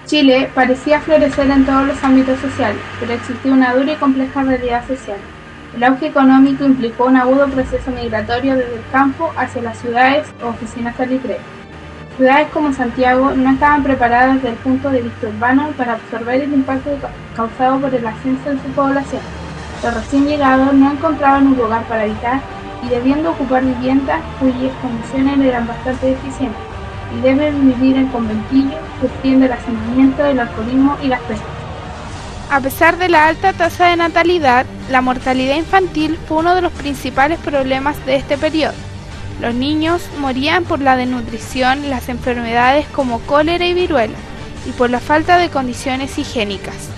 Chile parecía florecer en todos los ámbitos sociales, pero existía una dura y compleja realidad social. El auge económico implicó un agudo proceso migratorio desde el campo hacia las ciudades o oficinas salitreras. Ciudades como Santiago no estaban preparadas desde el punto de vista urbano para absorber el impacto causado por el ascenso de su población. Los recién llegados no encontraban un lugar para habitar y debiendo ocupar viviendas cuyas condiciones eran bastante deficientes, y deben vivir en conventillos, sufriendo el hacinamiento, el alcoholismo y las pestes. A pesar de la alta tasa de natalidad, la mortalidad infantil fue uno de los principales problemas de este periodo. Los niños morían por la desnutrición, las enfermedades como cólera y viruela, y por la falta de condiciones higiénicas.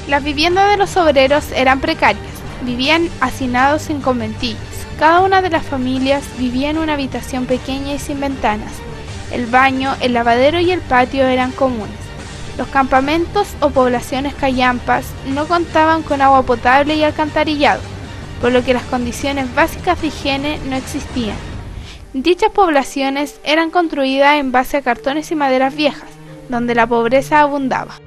Las viviendas de los obreros eran precarias, vivían hacinados en conventillos. Cada una de las familias vivía en una habitación pequeña y sin ventanas. El baño, el lavadero y el patio eran comunes. Los campamentos o poblaciones callampas no contaban con agua potable y alcantarillado, por lo que las condiciones básicas de higiene no existían. Dichas poblaciones eran construidas en base a cartones y maderas viejas, donde la pobreza abundaba.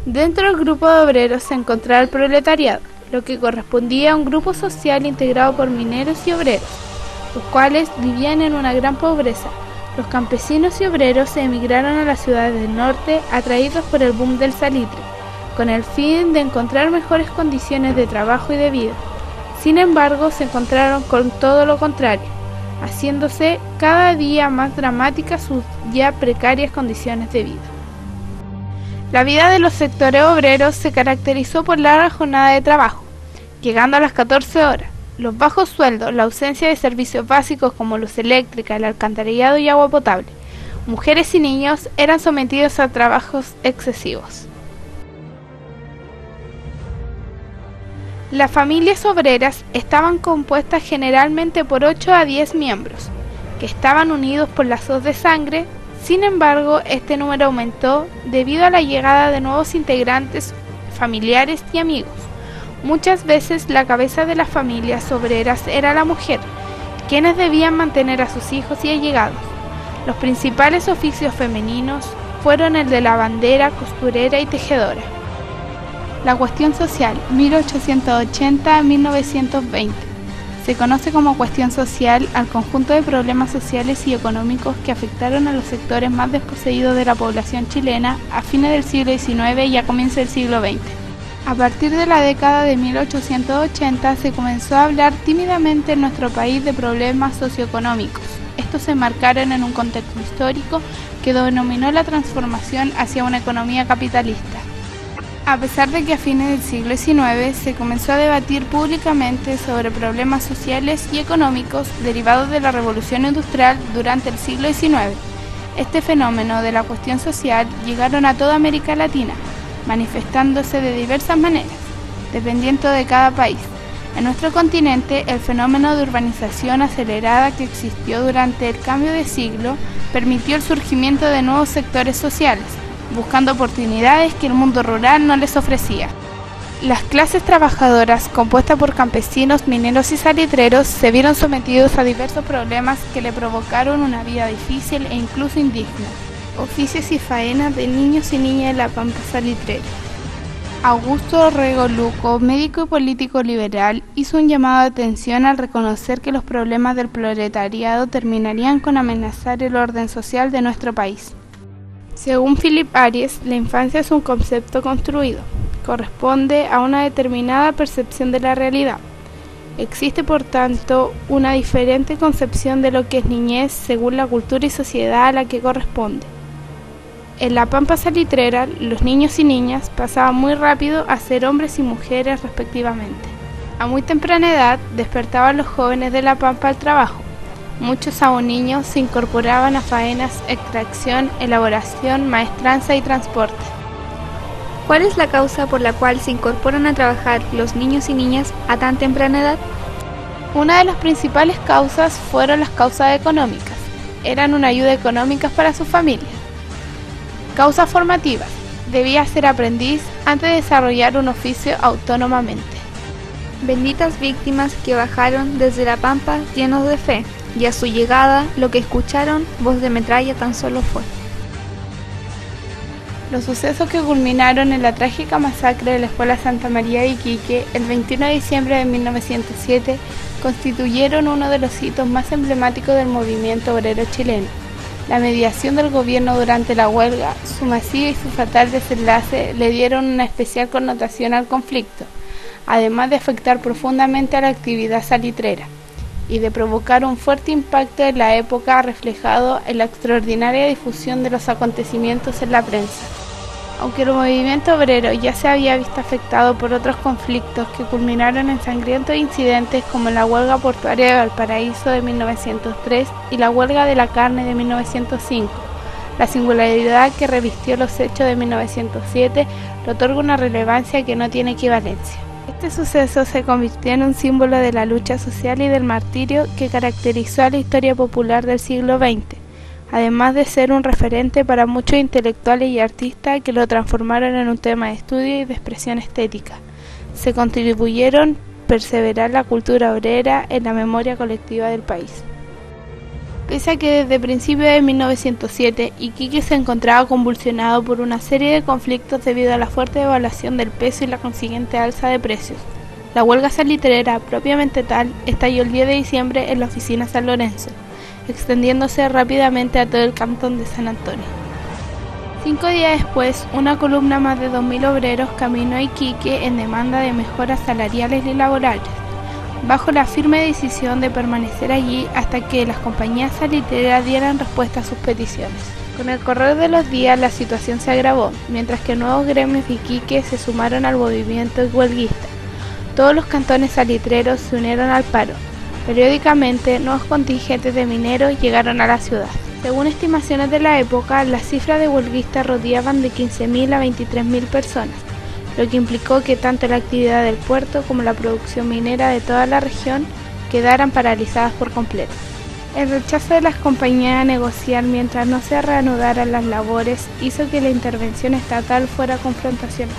Dentro del grupo de obreros se encontraba el proletariado, lo que correspondía a un grupo social integrado por mineros y obreros, los cuales vivían en una gran pobreza. Los campesinos y obreros emigraron a las ciudades del norte atraídos por el boom del salitre, con el fin de encontrar mejores condiciones de trabajo y de vida. Sin embargo, se encontraron con todo lo contrario, haciéndose cada día más dramáticas sus ya precarias condiciones de vida. La vida de los sectores obreros se caracterizó por larga jornada de trabajo, llegando a las 14 horas. Los bajos sueldos, la ausencia de servicios básicos como luz eléctrica, el alcantarillado y agua potable. Mujeres y niños eran sometidos a trabajos excesivos. Las familias obreras estaban compuestas generalmente por 8 a 10 miembros, que estaban unidos por lazos de sangre. Sin embargo, este número aumentó debido a la llegada de nuevos integrantes familiares y amigos. Muchas veces la cabeza de las familias obreras era la mujer, quienes debían mantener a sus hijos y allegados. Los principales oficios femeninos fueron el de lavandera, costurera y tejedora. La cuestión social, 1880 a 1920. Se conoce como cuestión social al conjunto de problemas sociales y económicos que afectaron a los sectores más desposeídos de la población chilena a fines del siglo XIX y a comienzos del siglo XX. A partir de la década de 1880 se comenzó a hablar tímidamente en nuestro país de problemas socioeconómicos. Estos se enmarcaron en un contexto histórico que denominó la transformación hacia una economía capitalista. A pesar de que a fines del siglo XIX se comenzó a debatir públicamente sobre problemas sociales y económicos derivados de la revolución industrial durante el siglo XIX, este fenómeno de la cuestión social llegaron a toda América Latina, manifestándose de diversas maneras, dependiendo de cada país. En nuestro continente, el fenómeno de urbanización acelerada que existió durante el cambio de siglo permitió el surgimiento de nuevos sectores sociales, buscando oportunidades que el mundo rural no les ofrecía. Las clases trabajadoras, compuestas por campesinos, mineros y salitreros, se vieron sometidos a diversos problemas que le provocaron una vida difícil e incluso indigna. Oficios y faenas de niños y niñas de la pampa salitrera. Augusto Rego Luco, médico y político liberal, hizo un llamado de atención al reconocer que los problemas del proletariado terminarían con amenazar el orden social de nuestro país. Según Philip Aries, la infancia es un concepto construido, corresponde a una determinada percepción de la realidad. Existe, por tanto, una diferente concepción de lo que es niñez según la cultura y sociedad a la que corresponde. En la pampa salitrera, los niños y niñas pasaban muy rápido a ser hombres y mujeres respectivamente. A muy temprana edad despertaban los jóvenes de la pampa al trabajo. Muchos aún niños se incorporaban a faenas, extracción, elaboración, maestranza y transporte. ¿Cuál es la causa por la cual se incorporan a trabajar los niños y niñas a tan temprana edad? Una de las principales causas fueron las causas económicas. Eran una ayuda económica para sus familias. Causas formativas. Debía ser aprendiz antes de desarrollar un oficio autónomamente. Benditas víctimas que bajaron desde la pampa llenos de fe, y a su llegada lo que escucharon, voz de metralla tan solo fue. Los sucesos que culminaron en la trágica masacre de la Escuela Santa María de Iquique el 21 de diciembre de 1907 constituyeron uno de los hitos más emblemáticos del movimiento obrero chileno. La mediación del gobierno durante la huelga, su masiva y su fatal desenlace le dieron una especial connotación al conflicto, además de afectar profundamente a la actividad salitrera y de provocar un fuerte impacto en la época reflejado en la extraordinaria difusión de los acontecimientos en la prensa. Aunque el movimiento obrero ya se había visto afectado por otros conflictos que culminaron en sangrientos incidentes como la huelga portuaria de Valparaíso de 1903 y la huelga de la carne de 1905, la singularidad que revistió los hechos de 1907 le otorga una relevancia que no tiene equivalencia. Este suceso se convirtió en un símbolo de la lucha social y del martirio que caracterizó a la historia popular del siglo XX, además de ser un referente para muchos intelectuales y artistas que lo transformaron en un tema de estudio y de expresión estética. Se contribuyeron a perseverar la cultura obrera en la memoria colectiva del país. Pese a que desde principios de 1907 Iquique se encontraba convulsionado por una serie de conflictos debido a la fuerte devaluación del peso y la consiguiente alza de precios, la huelga salitrera propiamente tal estalló el 10 de diciembre en la oficina San Lorenzo, extendiéndose rápidamente a todo el cantón de San Antonio. 5 días después, una columna más de 2.000 obreros caminó a Iquique en demanda de mejoras salariales y laborales, bajo la firme decisión de permanecer allí hasta que las compañías salitreras dieran respuesta a sus peticiones. Con el correr de los días la situación se agravó, mientras que nuevos gremios de Iquique se sumaron al movimiento huelguista. Todos los cantones salitreros se unieron al paro. Periódicamente, nuevos contingentes de mineros llegaron a la ciudad. Según estimaciones de la época, las cifras de huelguistas rodeaban de 15.000 a 23.000 personas, lo que implicó que tanto la actividad del puerto como la producción minera de toda la región quedaran paralizadas por completo. El rechazo de las compañías a negociar mientras no se reanudaran las labores hizo que la intervención estatal fuera confrontacional.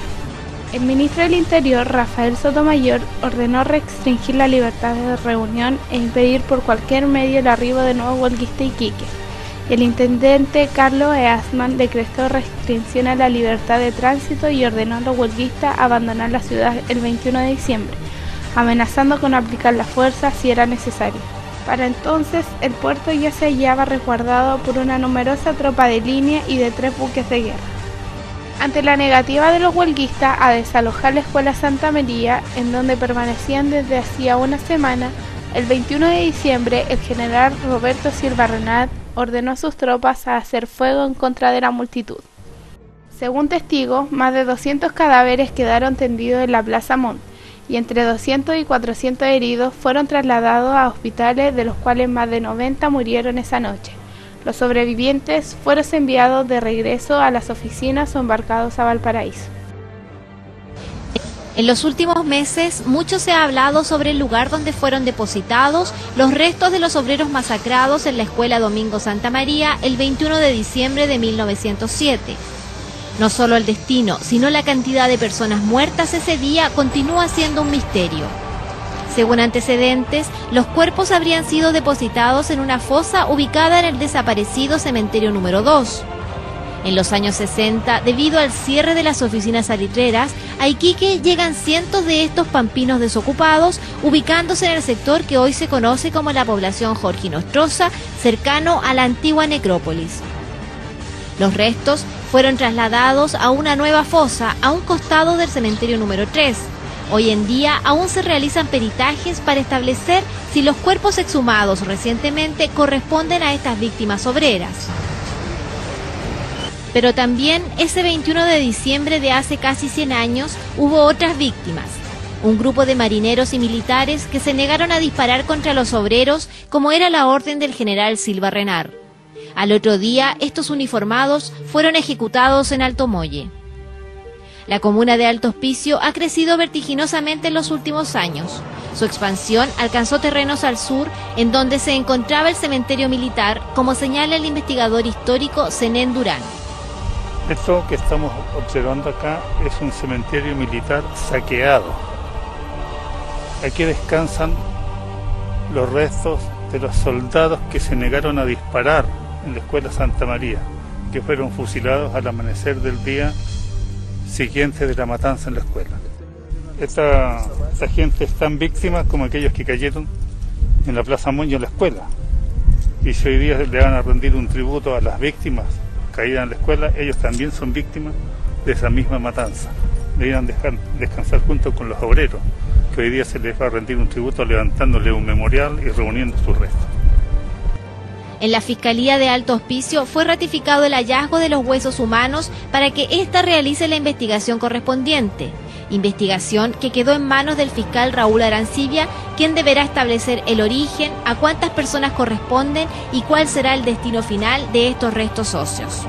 El ministro del Interior, Rafael Sotomayor, ordenó restringir la libertad de reunión e impedir por cualquier medio el arribo de nuevos huelguistas a Iquique. El intendente Carlos Eastman decretó restricción a la libertad de tránsito y ordenó a los huelguistas abandonar la ciudad el 21 de diciembre, amenazando con aplicar la fuerza si era necesario. Para entonces, el puerto ya se hallaba resguardado por una numerosa tropa de línea y de 3 buques de guerra. Ante la negativa de los huelguistas a desalojar la Escuela Santa María, en donde permanecían desde hacía una semana, el 21 de diciembre el general Roberto Silva Renat ordenó a sus tropas a hacer fuego en contra de la multitud. Según testigos, más de 200 cadáveres quedaron tendidos en la Plaza Montt, y entre 200 y 400 heridos fueron trasladados a hospitales, de los cuales más de 90 murieron esa noche. Los sobrevivientes fueron enviados de regreso a las oficinas o embarcados a Valparaíso. En los últimos meses, mucho se ha hablado sobre el lugar donde fueron depositados los restos de los obreros masacrados en la Escuela Domingo Santa María el 21 de diciembre de 1907. No solo el destino, sino la cantidad de personas muertas ese día continúa siendo un misterio. Según antecedentes, los cuerpos habrían sido depositados en una fosa ubicada en el desaparecido cementerio número 2. En los años 60, debido al cierre de las oficinas salitreras, a Iquique llegan cientos de estos pampinos desocupados, ubicándose en el sector que hoy se conoce como la población Jorge Nostroza, cercano a la antigua necrópolis. Los restos fueron trasladados a una nueva fosa a un costado del cementerio número 3. Hoy en día aún se realizan peritajes para establecer si los cuerpos exhumados recientemente corresponden a estas víctimas obreras. Pero también ese 21 de diciembre de hace casi 100 años hubo otras víctimas. Un grupo de marineros y militares que se negaron a disparar contra los obreros, como era la orden del general Silva Renat. Al otro día, estos uniformados fueron ejecutados en Alto Molle. La comuna de Alto Hospicio ha crecido vertiginosamente en los últimos años. Su expansión alcanzó terrenos al sur, en donde se encontraba el cementerio militar, como señala el investigador histórico Zenén Durán. Esto que estamos observando acá es un cementerio militar saqueado. Aquí descansan los restos de los soldados que se negaron a disparar en la Escuela Santa María. que fueron fusilados al amanecer del día siguiente de la matanza en la escuela. Esta gente es tan víctima como aquellos que cayeron en la Plaza Moño en la escuela. Y si hoy día le van a rendir un tributo a las víctimas caídas en la escuela, ellos también son víctimas de esa misma matanza. Deberían dejar descansar junto con los obreros, que hoy día se les va a rendir un tributo levantándole un memorial y reuniendo sus restos. En la Fiscalía de Alto Hospicio fue ratificado el hallazgo de los huesos humanos para que ésta realice la investigación correspondiente. Investigación que quedó en manos del fiscal Raúl Arancibia, quien deberá establecer el origen, a cuántas personas corresponden y cuál será el destino final de estos restos óseos.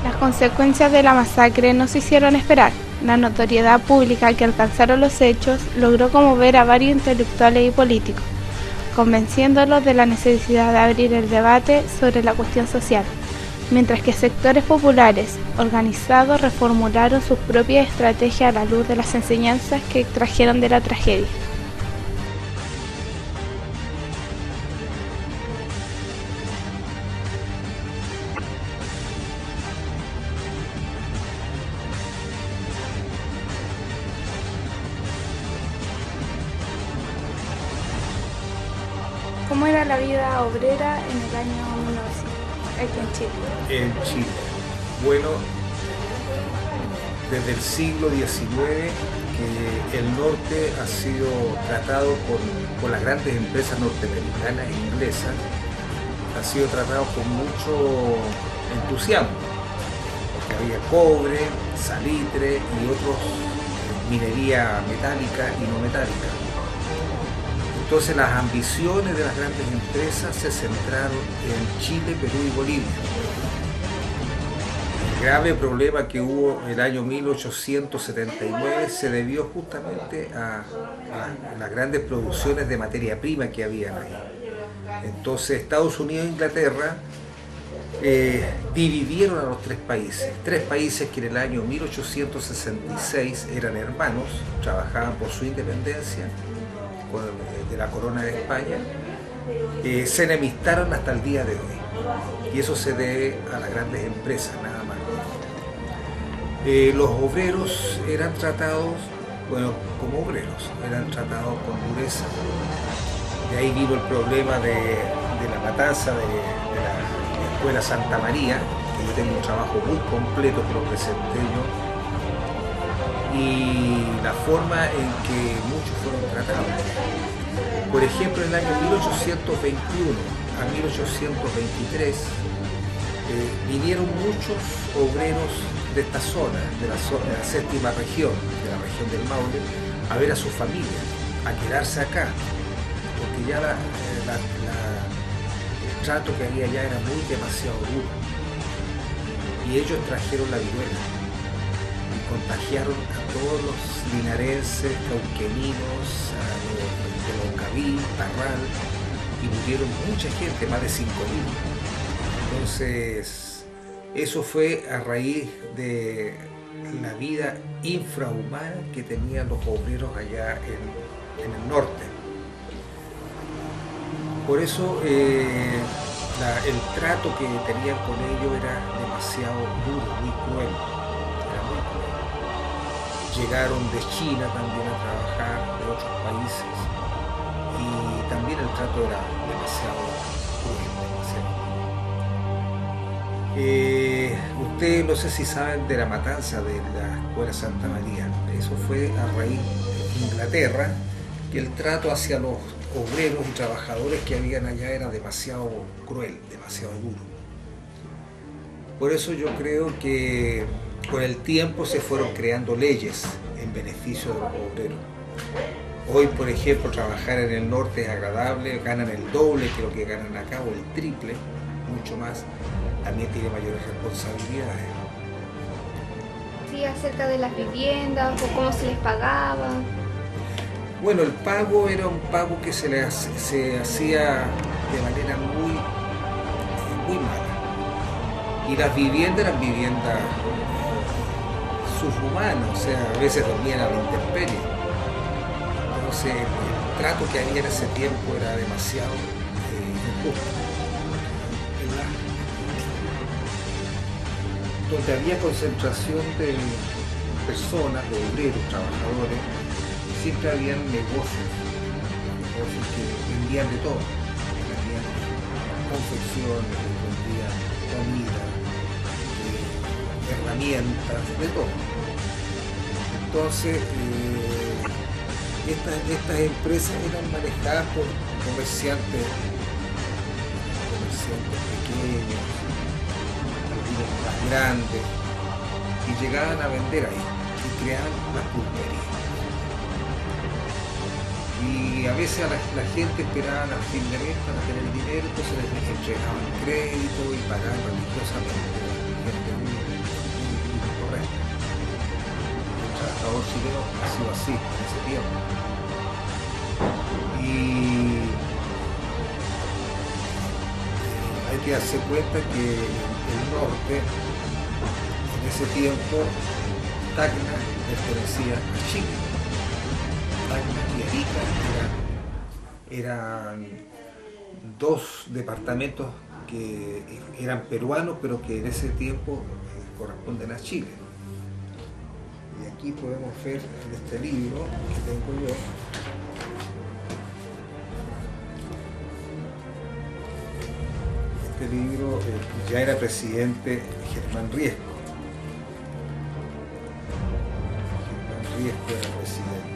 Las consecuencias de la masacre no se hicieron esperar. La notoriedad pública que alcanzaron los hechos logró conmover a varios intelectuales y políticos, convenciéndolos de la necesidad de abrir el debate sobre la cuestión social, mientras que sectores populares organizados reformularon sus propias estrategias a la luz de las enseñanzas que extrajeron de la tragedia. ¿Cómo era la vida obrera en el año 1900 aquí en Chile? En Chile. Bueno, desde el siglo XIX que el norte ha sido tratado por las grandes empresas norteamericanas e inglesas, ha sido tratado con mucho entusiasmo, porque había cobre, salitre y otros minería metálica y no metálica. Entonces las ambiciones de las grandes empresas se centraron en Chile, Perú y Bolivia. El grave problema que hubo en el año 1879 se debió justamente a las grandes producciones de materia prima que habían ahí. Entonces Estados Unidos e Inglaterra dividieron a los tres países que en el año 1866 eran hermanos, trabajaban por su independencia de la corona de España, se enemistaron hasta el día de hoy, y eso se debe a las grandes empresas, nada más. Los obreros eran tratados, como obreros, eran tratados con dureza. De ahí vino el problema de la matanza de la Escuela Santa María, que yo tengo un trabajo muy completo que lo presenté yo, y la forma en que muchos fueron tratados. Por ejemplo, en el año 1821 a 1823 vinieron muchos obreros de esta zona, de la séptima región, de la región del Maule, a ver a su familia, a quedarse acá, porque ya el trato que había allá era demasiado duro. Y ellos trajeron la viruela y contagiaron a todos los linarenses, cauqueninos, de Loncaví, Parral, y murieron mucha gente, más de 5.000. Entonces, eso fue a raíz de la vida infrahumana que tenían los obreros allá en el norte. Por eso el trato que tenían con ellos era demasiado duro, muy cruel. Era muy cruel. Llegaron de China también a trabajar, de otros países, y también el trato era demasiado cruel, demasiado. Ustedes no sé si saben de la matanza de la Escuela Santa María. Eso fue a raíz de Inglaterra, que el trato hacia los obreros y trabajadores que habían allá era demasiado cruel, demasiado duro. Por eso yo creo que con el tiempo se fueron creando leyes en beneficio de los obreros. Hoy, por ejemplo, trabajar en el norte es agradable, ganan el doble que lo que ganan acá, o el triple, mucho más. También tiene mayores responsabilidades. Sí, acerca de las viviendas o cómo se les pagaba. Bueno, el pago era un pago que se hacía de manera muy mala. Y las viviendas eran viviendas subhumanas, o sea, a veces dormían a la intemperie. Entonces, el trato que había en ese tiempo era demasiado injusto. donde había concentración de personas, de obreros, trabajadores, siempre habían negocios que vendían de todo, vendían confecciones, vendían comida, herramientas, de todo. Entonces, estas empresas eran manejadas por comerciantes pequeños, algunos más grandes, y llegaban a vender ahí y creaban las pulperías. Y a veces la gente esperaba a fin de mes para tener dinero, entonces les entregaban crédito y pagaban religiosamente. Gente muy correcta. El trabajador chileno ha sido así en ese tiempo. Y hay que darse cuenta que el norte, en ese tiempo, Tacna pertenecía a Chile. Tacna y Arica eran dos departamentos que eran peruanos, pero que en ese tiempo corresponden a Chile. Y aquí podemos ver en este libro que tengo yo, este libro ya era presidente Germán Riesco. Germán Riesco era presidente.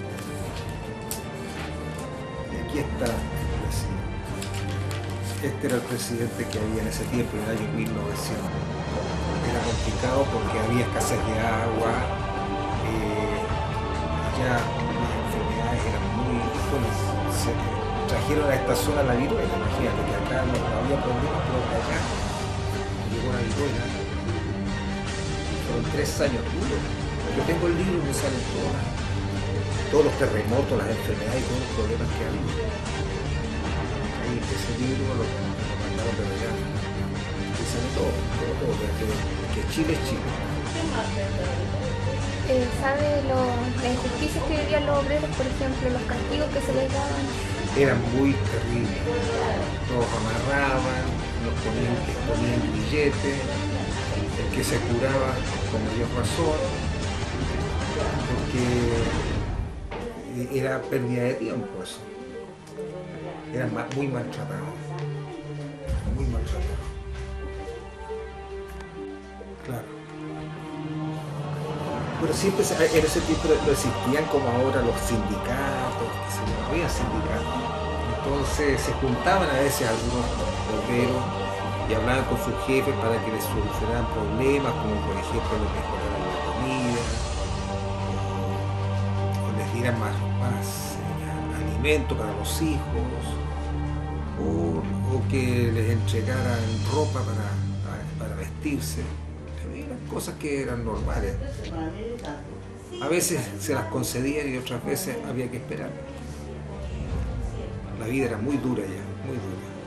Y aquí está el presidente. Este era el presidente que había en ese tiempo, en el año 1900. Era complicado porque había escasez de agua, ya las enfermedades eran muy... se trajeron a esta zona la viruela, imagínate que acá no había problemas, pero que acá llegó la viruela. Fueron 3 años duros. Yo tengo el libro y me salen todos los terremotos, las enfermedades y todos los problemas que había. Ahí ese libro lo mandaron de regalo. Y sale todo, que Chile es Chile. ¿Sabe las injusticias que vivían los obreros, por ejemplo, los castigos que se les daban? Eran muy terribles. Los amarraban, les ponían billetes, el que se curaba con mayor razón, porque era pérdida de tiempo eso. Eran muy maltratados. Muy maltratados. Claro. Pero siempre en ese tiempo no existían como ahora los sindicatos, que se no había sindicatos. Entonces se juntaban a veces algunos obreros y hablaban con sus jefes para que les solucionaran problemas, como por ejemplo les mejoraran la comida, o les dieran más alimento para los hijos, o que les entregaran ropa para vestirse. Eran cosas que eran normales. A veces se las concedían y otras veces había que esperar. La vida era muy dura ya, muy dura.